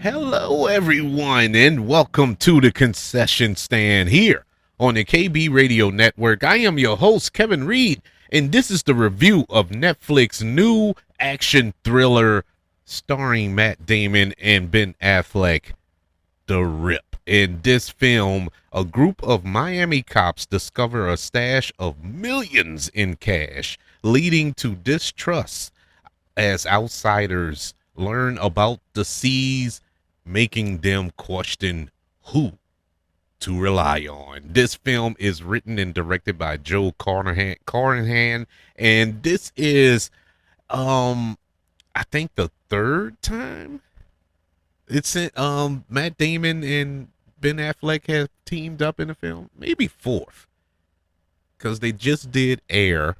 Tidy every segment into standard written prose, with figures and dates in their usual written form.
Hello, everyone, and welcome to the concession stand here on the KB Radio Network. I am your host, Kevin Reed, and this is the review of Netflix's new action thriller starring Matt Damon and Ben Affleck, The Rip. In this film, a group of Miami cops discover a stash of millions in cash, leading to distrust as outsiders learn about the seas, making them question who to rely on. This film is written and directed by Joe Carnahan, and this is, I think the third time Matt Damon and Ben Affleck have teamed up in a film, maybe fourth, because they just did Air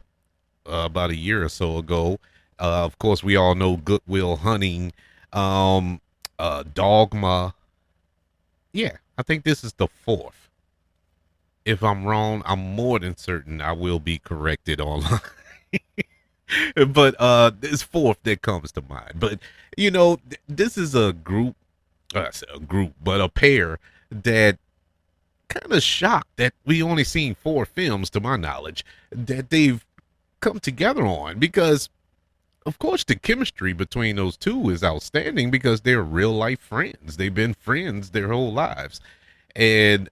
about a year or so ago. Of course, we all know Goodwill Hunting, um, Dogma. Yeah, I think this is the fourth. If I'm wrong, I'm more than certain I will be corrected online. But this fourth that comes to mind. But this is a group, I say a group, but a pair that kind of shocked that we only seen four films, to my knowledge, that they've come together on, because of course the chemistry between those two is outstanding because they're real life friends. They've been friends their whole lives, and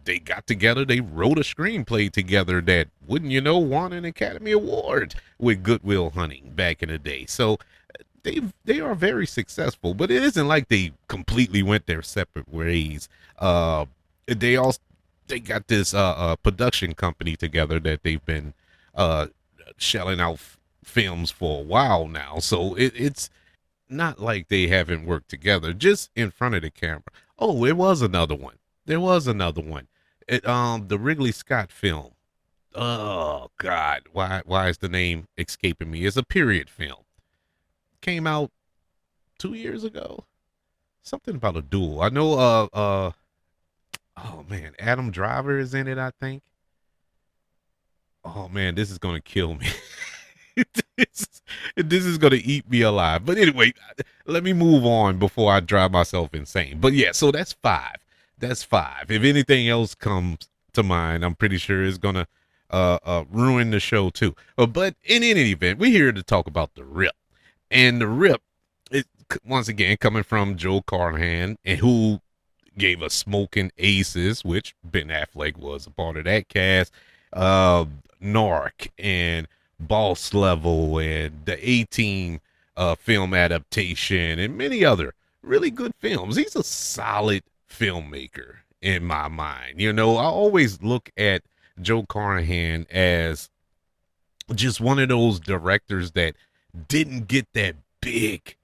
they got together. They wrote a screenplay together that, wouldn't you know, won an Academy Award with Goodwill Hunting back in the day. So they are very successful, but it isn't like they completely went their separate ways. They also they got this production company together that they've been uh shelling out films for a while now. So it's not like they haven't worked together just in front of the camera. Oh, it was another one. There was another one. The Ridley Scott film. Oh God, why is the name escaping me? It's a period film. Came out 2 years ago. Something about a duel. I know. Oh man, Adam Driver is in it, I think. Oh man, this is gonna kill me. this, this is gonna eat me alive. But anyway, let me move on before I drive myself insane. But yeah, so that's five. That's five. If anything else comes to mind, I'm pretty sure it's gonna ruin the show too. But in any event, we're here to talk about The Rip. And The Rip is once again coming from Joe Carnahan, and who gave us Smoking Aces, which Ben Affleck was a part of that cast, uh, Narc and Boss Level and the A-Team film adaptation and many other really good films. He's a solid filmmaker in my mind. You know, I always look at Joe Carnahan as just one of those directors that didn't get that big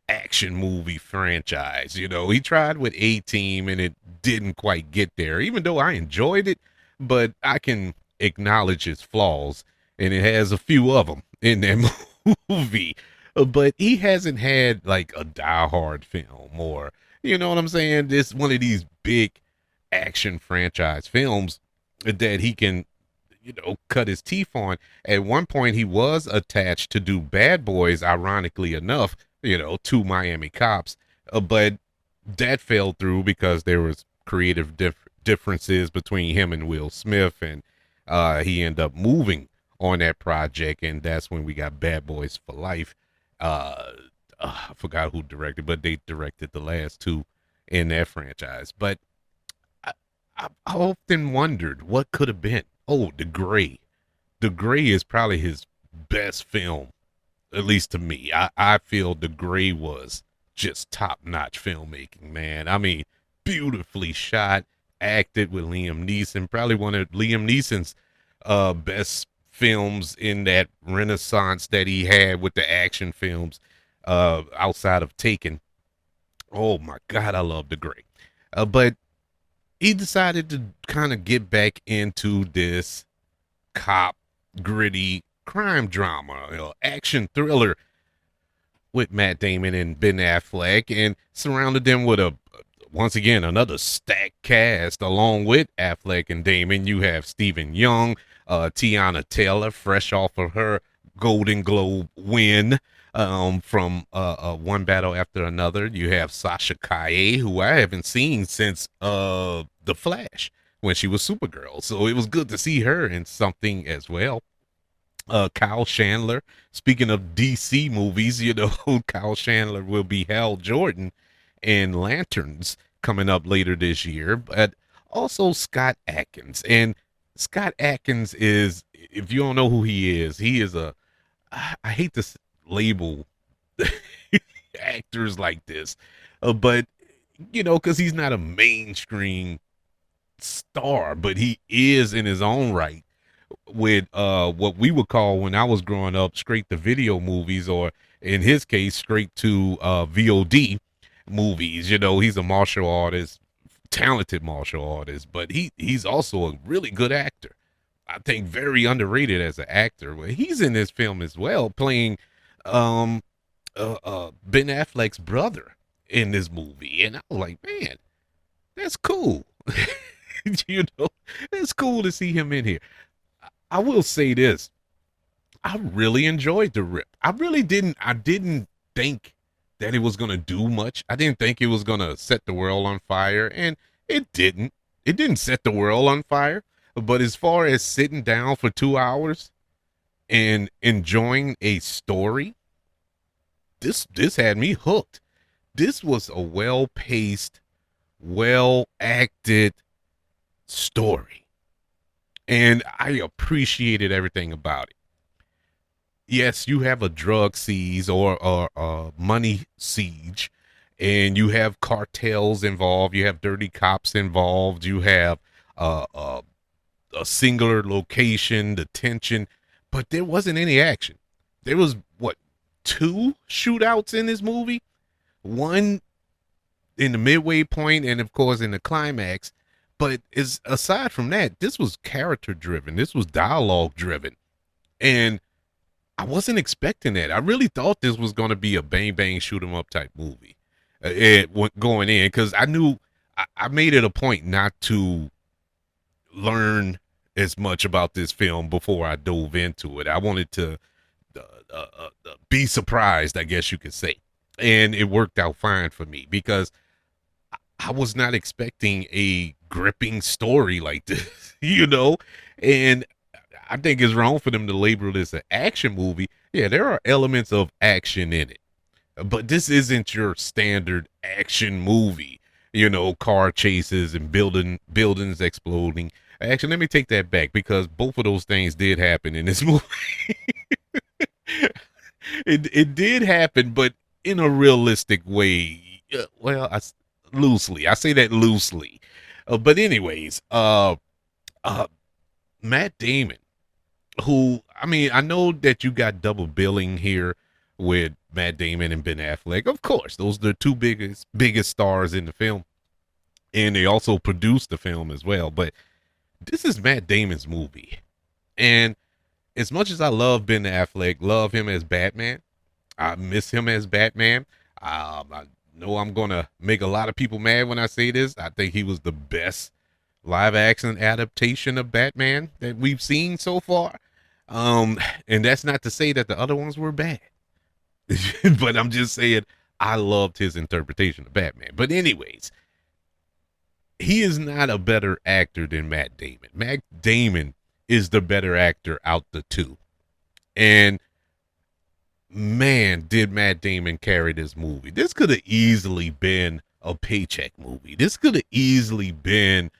action movie franchise. You know, he tried with A-Team and it didn't quite get there, even though I enjoyed it, but I can acknowledge its flaws, and it has a few of them in that movie. But he hasn't had like a Die Hard film, or, you know what I'm saying? This one of these big action franchise films that he can, cut his teeth on. At one point, he was attached to do Bad Boys, ironically enough, two Miami cops, but that fell through because there was creative differences between him and Will Smith, and he ended up moving on that project, and that's when we got Bad Boys for Life. I forgot who directed, but they directed the last two in that franchise. But I, I often wondered what could have been. Oh, The Gray. The Gray is probably his best film, at least to me. I feel The Gray was just top notch filmmaking, man. I mean, beautifully shot, acted with Liam Neeson, probably one of Liam Neeson's best films in that renaissance that he had with the action films outside of Taken. Oh my God, I love The Gray. But he decided to kind of get back into this cop gritty crime drama, action thriller with Matt Damon and Ben Affleck, and surrounded them with a once again another stacked cast. Along with Affleck and Damon, you have Stephen Young, Tiana Taylor, fresh off of her Golden Globe win. from one battle after another. You have Sasha Kaye, who I haven't seen since The Flash when she was Supergirl. So it was good to see her in something as well. Kyle Chandler. Speaking of DC movies, Kyle Chandler will be Hal Jordan in Lanterns coming up later this year, but also Scott Adkins. And Scott Adkins is, if you don't know who he is I hate to label actors like this, but because he's not a mainstream star, but he is in his own right with what we would call when I was growing up straight to video movies, or in his case straight to VOD movies. He's a martial artist, talented martial artist, but he's also a really good actor. I think very underrated as an actor. Well, he's in this film as well, playing um Ben Affleck's brother in this movie, and I was like, man, that's cool. you know, it's cool to see him in here. I will say this. I really enjoyed the rip. I didn't think that it was gonna do much. I didn't think it was gonna set the world on fire, and it didn't. It didn't set the world on fire. But as far as sitting down for 2 hours and enjoying a story, this had me hooked. This was a well paced, well acted story. And I appreciated everything about it. Yes, you have a drug siege or a money siege, and you have cartels involved. You have dirty cops involved. You have a singular location, the tension, but there wasn't any action. There was what, two shootouts in this movie? One in the midway point, and of course in the climax. But is aside from that, this was character driven. This was dialogue driven, and I wasn't expecting that. I really thought this was going to be a bang bang shoot 'em up type movie. It went going in because I knew I made it a point not to learn as much about this film before I dove into it. I wanted to be surprised, I guess you could say, and it worked out fine for me because I was not expecting a gripping story like this, and I think it's wrong for them to label this an action movie. Yeah, there are elements of action in it, but this isn't your standard action movie. Car chases and buildings exploding. Actually, let me take that back because both of those things did happen in this movie. it did happen, but in a realistic way. Well, loosely. I say that loosely. But anyways, uh, Matt Damon, who I mean, I know that you got double billing here with Matt Damon and Ben Affleck. Of course, those are the two biggest stars in the film, and they also produced the film as well. But this is Matt Damon's movie, and as much as I love Ben Affleck, love him as Batman, I miss him as Batman. I know I'm gonna make a lot of people mad when I say this. I think he was the best live action adaptation of Batman that we've seen so far. And that's not to say that the other ones were bad, but I'm just saying I loved his interpretation of Batman. But anyways, he is not a better actor than Matt Damon. Matt Damon is the better actor out the two. And man, did Matt Damon carry this movie. This could have easily been a paycheck movie. This could have easily been,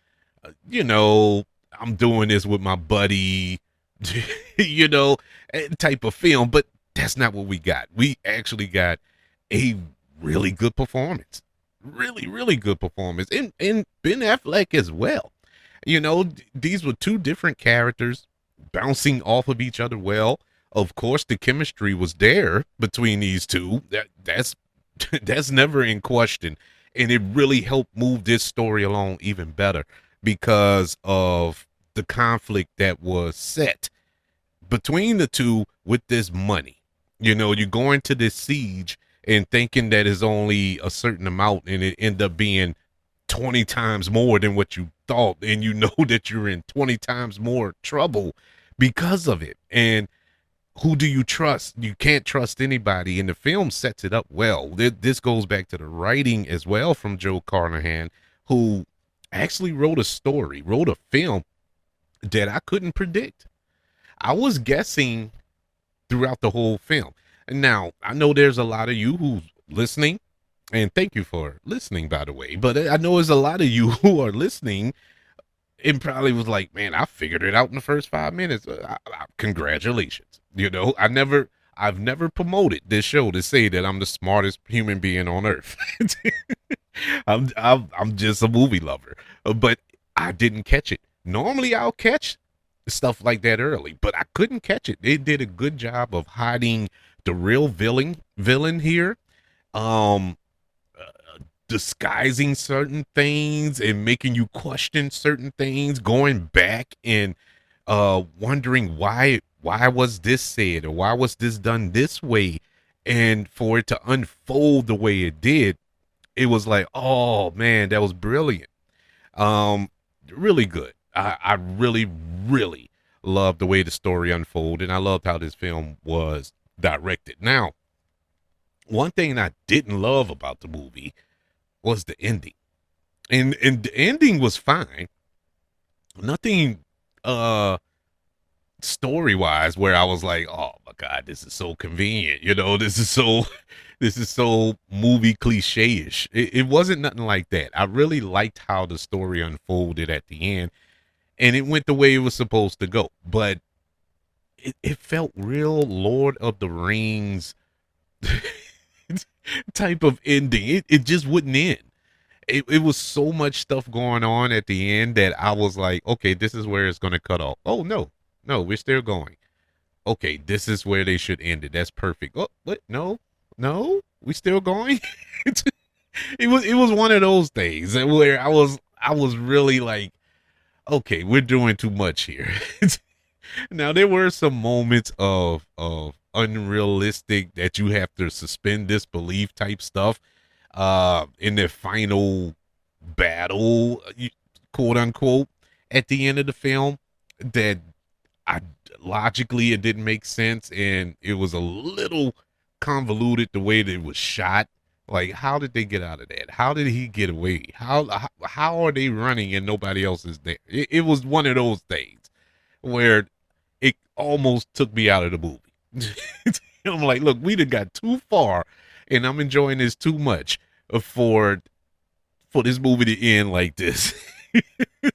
I'm doing this with my buddy, you know, type of film. But that's not what we got. We actually got a really good performance. Really, really good performance. And Ben Affleck as well. These were two different characters bouncing off of each other well. Of course, the chemistry was there between these two. That's that's never in question, and it really helped move this story along even better because of the conflict that was set between the two with this money. You go into this siege and thinking that is only a certain amount, and it end up being 20 times more than what you thought, and you know that you're in 20 times more trouble because of it. And who do you trust? You can't trust anybody, and the film sets it up well. This goes back to the writing as well from Joe Carnahan, who actually wrote a film that I couldn't predict. I was guessing throughout the whole film. And now I know there's a lot of you who's listening, and thank you for listening, by the way. But I know there's a lot of you who are listening and probably was like, "Man, I figured it out in the first 5 minutes." Congratulations. I've never promoted this show to say that I'm the smartest human being on earth. I'm just a movie lover, but I didn't catch it. Normally, I'll catch stuff like that early, but I couldn't catch it. They did a good job of hiding the real villain here. Um, Disguising certain things and making you question certain things, going back and wondering why was this said or why was this done this way, and for it to unfold the way it did, it was like, oh man, that was brilliant. um Really good. I really really loved the way the story unfolded, and I loved how this film was directed. Now, one thing I didn't love about the movie was the ending. And the ending was fine. Nothing uh story wise where I was like, oh my god, this is so convenient. This is so movie cliche-ish. It wasn't nothing like that. I really liked how the story unfolded at the end, and it went the way it was supposed to go. But it felt real Lord of the Rings type of ending. It just wouldn't end. It was so much stuff going on at the end that I was like, okay, this is where it's going to cut off. Oh, no, no, we're still going. Okay, this is where they should end it. That's perfect. Oh, what? No, no, we still going. It was one of those things where I was really like, okay, we're doing too much here. Now there were some moments of unrealistic that you have to suspend disbelief type stuff in the final battle, quote unquote, at the end of the film, that I logically it didn't make sense, and it was a little convoluted the way that it was shot. Like, how did they get out of that? How did he get away? How are they running and nobody else is there? It was one of those things where it almost took me out of the movie. I'm like, look, we done got too far, and I'm enjoying this too much for this movie to end like this.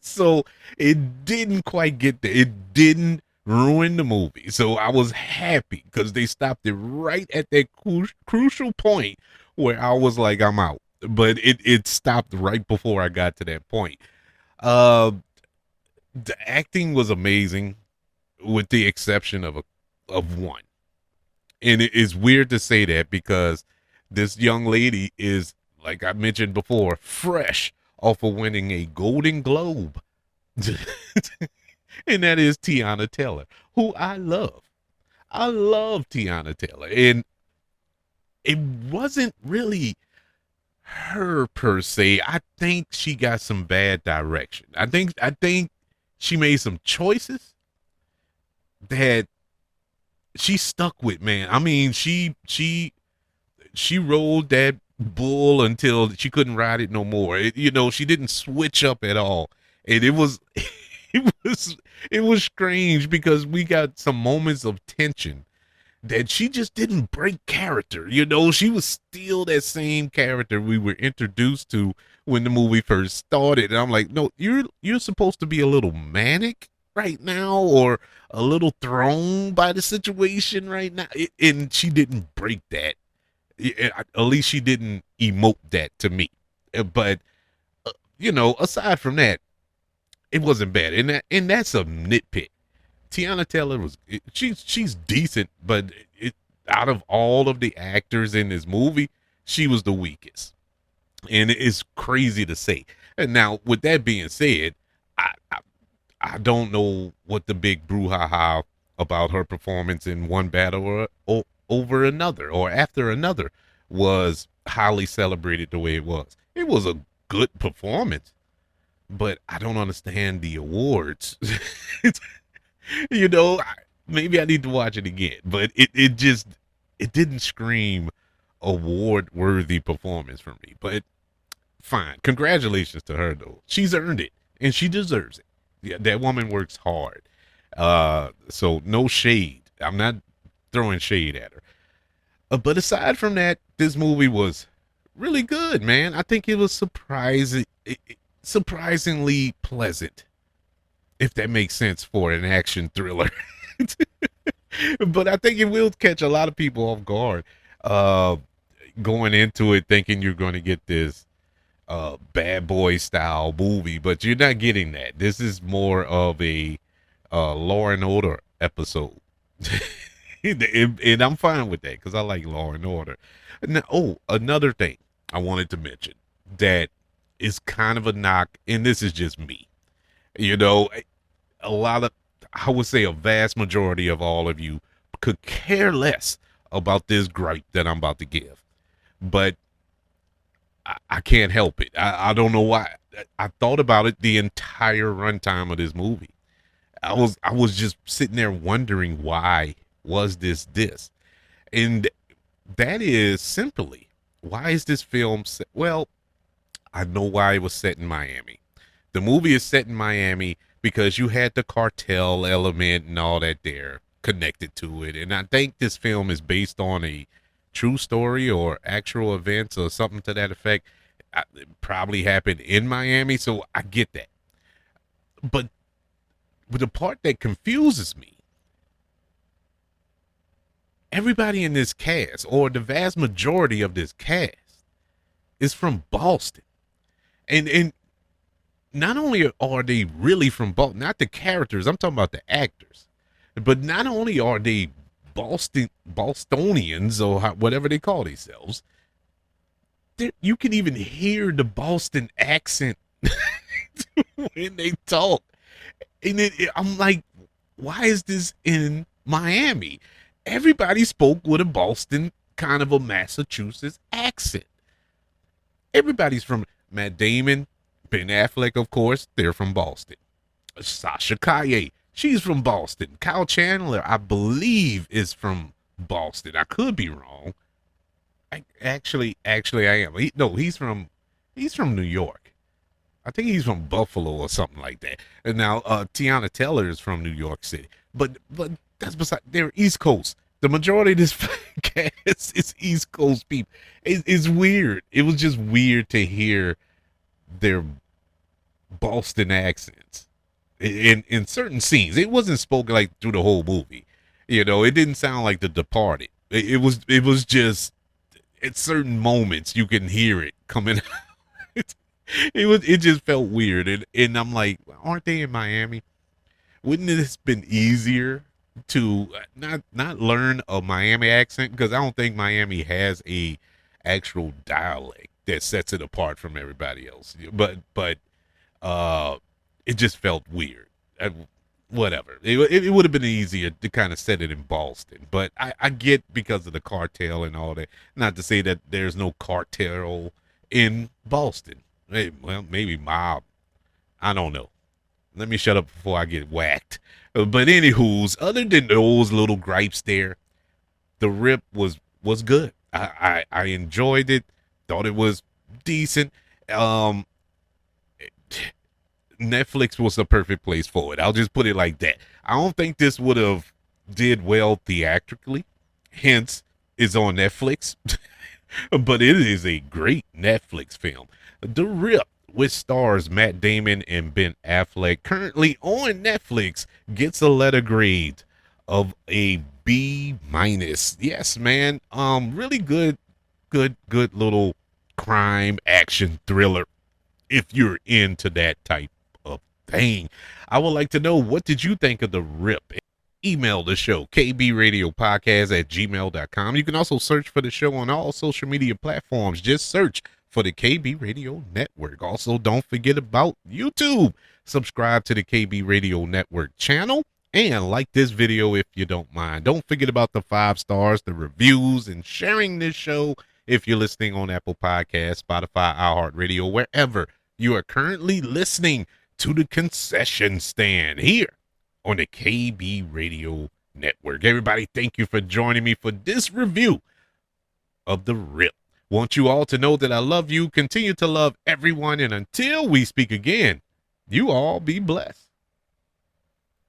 So it didn't quite get there. It didn't ruin the movie. So I was happy because they stopped it right at that crucial point where I was like, I'm out. But it stopped right before I got to that point. Uh, the acting was amazing, with the exception of one. And it is weird to say that because this young lady is, like I mentioned before, fresh off of winning a Golden Globe. And that is Tiana Taylor, who I love. I love Tiana Taylor. And it wasn't really her per se. I think she got some bad direction. I think she made some choices that she stuck with, man. I mean, she rolled that bull until she couldn't ride it no more. She didn't switch up at all. And it was it was it was strange because we got some moments of tension that she just didn't break character. She was still that same character we were introduced to when the movie first started. And I'm like, no, you're supposed to be a little manic right now, or a little thrown by the situation right now. And she didn't break that. At least she didn't emote that to me. But aside from that, it wasn't bad. And that's a nitpick. Tiana Taylor she's decent, but out of all of the actors in this movie, she was the weakest, and it's crazy to say. And now, with that being said, I don't know what the big brouhaha about her performance in one battle or over another or after another was highly celebrated the way it was. It was a good performance, but I don't understand the awards. you know, Maybe I need to watch it again. But it just it didn't scream award worthy performance for me. But fine. Congratulations to her though. She's earned it and she deserves it. Yeah, that woman works hard. So no shade. I'm not throwing shade at her. But aside from that, this movie was really good, man. I think it was surprisingly pleasant, if that makes sense for an action thriller. But I think it will catch a lot of people off guard, uh, going into it thinking you're going to get this bad boy style movie, but you're not getting that. This is more of a Law and Order episode. And I'm fine with that because I like Law and Order. Now, oh, another thing I wanted to mention that is kind of a knock, and this is just me. You know, a lot of, I would say, a vast majority of all of you could care less about this gripe that I'm about to give, but I can't help it. I don't know why. I thought about it the entire runtime of this movie. I was just sitting there wondering why was this, and that is simply why is this film set? Well, I know why it was set in Miami. The movie is set in Miami because you had the cartel element and all that there connected to it, and I think this film is based on a true story or actual events or something to that effect. It probably happened in Miami, so I get that. But the part that confuses me, everybody in this cast, or the vast majority of this cast, is from Boston. And not only are they really from Boston, not the characters, I'm talking about the actors, but not only are they Bostonians or whatever they call themselves, you can even hear the Boston accent when they talk. And I'm like, why is this in Miami? Everybody spoke with a Boston kind of a Massachusetts accent. Everybody's from Matt Damon, Ben Affleck, of course, they're from Boston. Sasha Kaye, she's from Boston. Kyle Chandler, I believe, is from Boston. I could be wrong. Actually, I am. He's from New York. I think he's from Buffalo or something like that. And now Tiana Taylor is from New York City. But that's beside. They're East Coast. The majority of this cast is East Coast people. It's weird. It was just weird to hear their Boston accents in certain scenes. It wasn't spoken like through the whole movie. You know, it didn't sound like The Departed. It was just at certain moments you can hear it coming out. It just felt weird, and I'm like, aren't they in Miami? Wouldn't it have been easier to not learn a Miami accent, because I don't think Miami has a actual dialect that sets it apart from everybody else. But it just felt weird. Whatever. It would have been easier to kind of set it in Boston, but I get because of the cartel and all that. Not to say that there's no cartel in Boston. Well, maybe mob. I don't know. Let me shut up before I get whacked. But anywho's, other than those little gripes there, the rip was good. I enjoyed it. Thought it was decent. Um, Netflix was the perfect place for it. I'll just put it like that. I don't think this would have did well theatrically. Hence, it's on Netflix. But it is a great Netflix film. The Rip, which stars Matt Damon and Ben Affleck, currently on Netflix, gets a letter grade of a B minus. Yes, man. Really good little crime action thriller if you're into that type of thing. I would like to know, what did you think of The Rip? Email the show, kbradiopodcast@gmail.com. You can also search for the show on all social media platforms. Just search for the KB Radio Network. Also, don't forget about YouTube. Subscribe to the KB Radio Network channel and like this video if you don't mind. Don't forget about the 5 stars, the reviews, and sharing this show if you're listening on Apple Podcasts, Spotify, iHeartRadio, wherever you are currently listening to the concession stand here on the KB Radio Network. Everybody, thank you for joining me for this review of The Rip. Want you all to know that I love you, continue to love everyone, and until we speak again, you all be blessed.